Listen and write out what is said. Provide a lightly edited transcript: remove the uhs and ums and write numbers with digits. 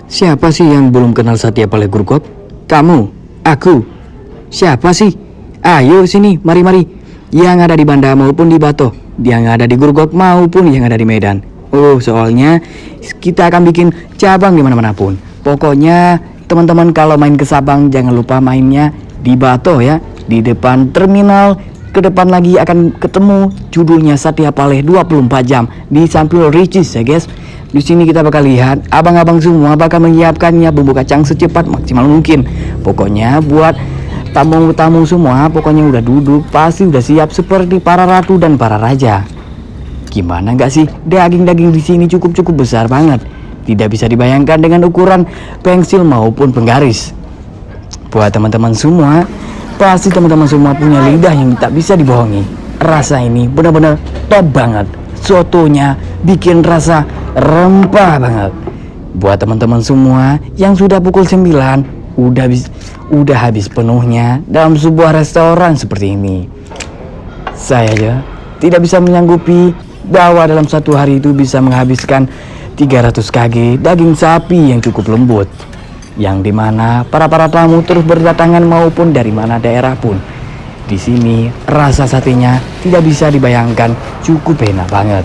Siapa sih yang belum kenal Satya Pale Gurkop? Kamu? Aku? Siapa sih? Ayo sini, mari-mari. Yang ada di Banda maupun di Bato, yang ada di Gurkop maupun yang ada di Medan. Oh, soalnya kita akan bikin cabang di mana-mana pun. Pokoknya teman-teman kalau main ke Sabang jangan lupa mainnya di Bato ya, di depan terminal. Ke depan lagi akan ketemu judulnya Satya Pale 24 jam di Sampul Ricis ya guys. Di sini kita bakal lihat abang-abang semua bakal menyiapkannya bumbu kacang secepat maksimal mungkin. Pokoknya buat tamu-tamu semua pokoknya udah duduk pasti udah siap seperti para ratu dan para raja. Gimana nggak sih, daging-daging di sini cukup besar banget. Tidak bisa dibayangkan dengan ukuran pensil maupun penggaris. Buat teman-teman semua, pasti teman-teman semua punya lidah yang tak bisa dibohongi. Rasa ini benar-benar top banget. Sotonya bikin rasa rempah banget. Buat teman-teman semua yang sudah pukul 9 udah habis penuhnya dalam sebuah restoran seperti ini. Saya aja tidak bisa menyanggupi bahwa dalam satu hari itu bisa menghabiskan 300 kg daging sapi yang cukup lembut, yang dimana para tamu terus berdatangan maupun dari mana daerah pun. Di sini rasa satenya tidak bisa dibayangkan, cukup enak banget.